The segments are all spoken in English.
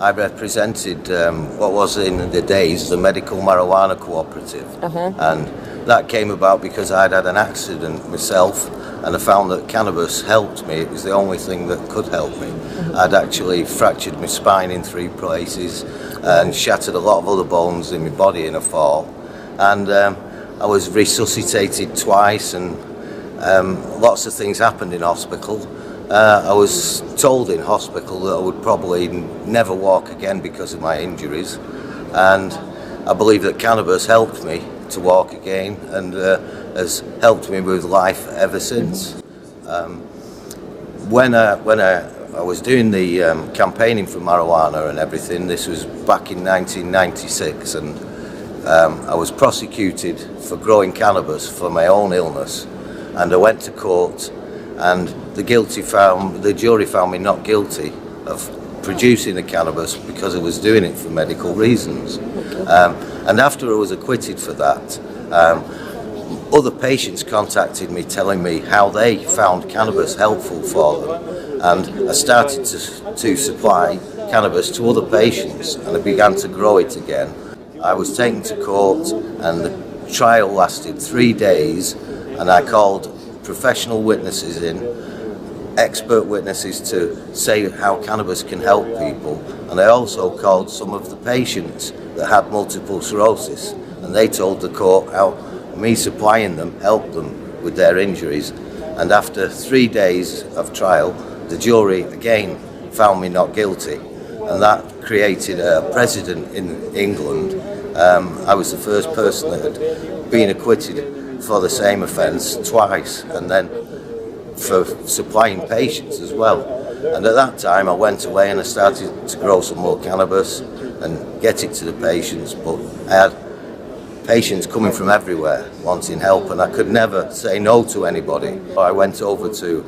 I represented what was in the days the Medical Marijuana Cooperative, and that came about because I'd had an accident myself, and I found that cannabis helped me. It was the only thing that could help me. I'd actually fractured my spine in 3 places and shattered a lot of other bones in my body in a fall, and I was resuscitated twice, and lots of things happened in hospital. I was told in hospital that I would probably never walk again because of my injuries, and I believe that cannabis helped me to walk again, and has helped me with life ever since. When I was doing the campaigning for marijuana and everything, this was back in 1996, and I was prosecuted for growing cannabis for my own illness, and I went to court, and the jury found me not guilty of producing the cannabis because I was doing it for medical reasons. And after I was acquitted for that, other patients contacted me telling me how they found cannabis helpful for them, and I started to supply cannabis to other patients, and I began to grow it again. I was taken to court, and the trial lasted 3 days, and I called professional witnesses in, expert witnesses to say how cannabis can help people, and I also called some of the patients that had multiple sclerosis, and they told the court how me supplying them helped them with their injuries. And after 3 days of trial, the jury again found me not guilty, and that created a precedent in England. I was the first person that had been acquitted for the same offence twice, and then for supplying patients as well. And at that time I went away and I started to grow some more cannabis and get it to the patients, but I had patients coming from everywhere wanting help, and I could never say no to anybody. I went over to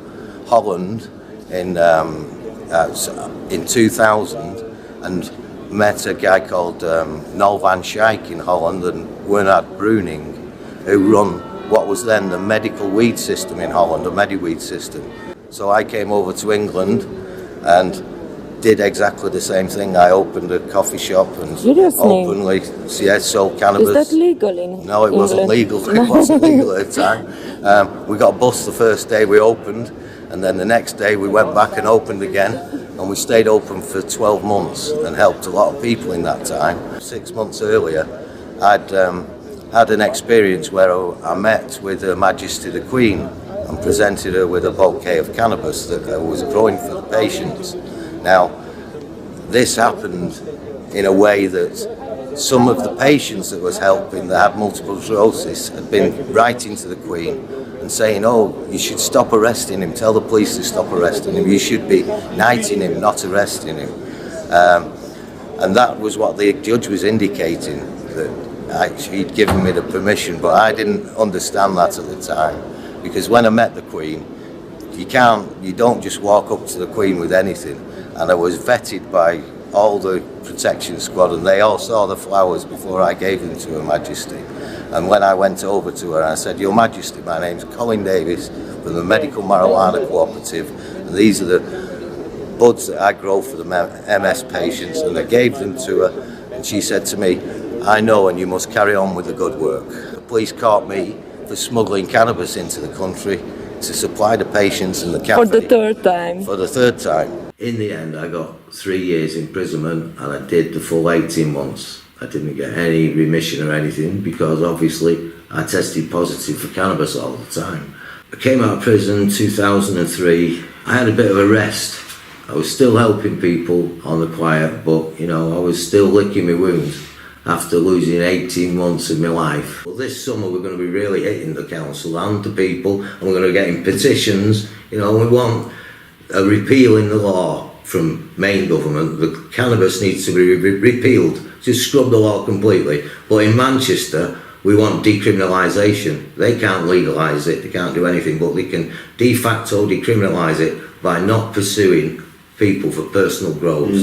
Holland in 2000 and met a guy called Nol van Schaik in Holland and Bernard Bruning, who run what was then the medical weed system in Holland, a Mediweed system. So I came over to England and did exactly the same thing. I opened a coffee shop and openly sold cannabis. Is that legal in England? No, it wasn't legal. It wasn't legal at the time. We got bust the first day we opened, and then the next day we went back and opened again, and we stayed open for 12 months and helped a lot of people in that time. 6 months earlier, I'd had an experience where I met with Her Majesty the Queen and presented her with a bouquet of cannabis that I was growing for the patients. Now, this happened in a way that some of the patients that was helping that had multiple sclerosis had been writing to the Queen and saying, "Oh, you should stop arresting him, tell the police to stop arresting him, you should be knighting him, not arresting him." And that was what the judge was indicating, that he'd given me the permission, but I didn't understand that at the time, because when I met the Queen, you don't just walk up to the Queen with anything, and I was vetted by all the protection squad, and they all saw the flowers before I gave them to Her Majesty. And when I went over to her, I said, "Your Majesty, my name's Colin Davies from the Medical Marijuana Cooperative, and these are the buds that I grow for the MS patients," and I gave them to her, and she said to me, "I know, and you must carry on with the good work." The police caught me for smuggling cannabis into the country to supply the patients in the cafe. For the third time. For the third time. In the end, I got 3 years imprisonment, and I did the full 18 months. I didn't get any remission or anything because obviously I tested positive for cannabis all the time. I came out of prison in 2003. I had a bit of a rest. I was still helping people on the quiet, but I was still licking my wounds after losing 18 months of my life. Well, this summer we're going to be really hitting the council and the people, and we're going to get in petitions. We want a repeal in the law from main government. The cannabis needs to be repealed, just scrub the law completely. But in Manchester, we want decriminalisation. They can't legalise it, they can't do anything, but they can de facto decriminalise it by not pursuing people for personal growth.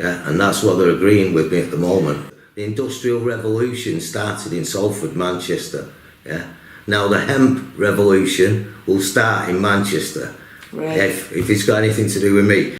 Yeah, and that's what they're agreeing with me at the moment. The Industrial Revolution started in Salford, Manchester. Yeah. Now the hemp revolution will start in Manchester. Right. If it's got anything to do with me.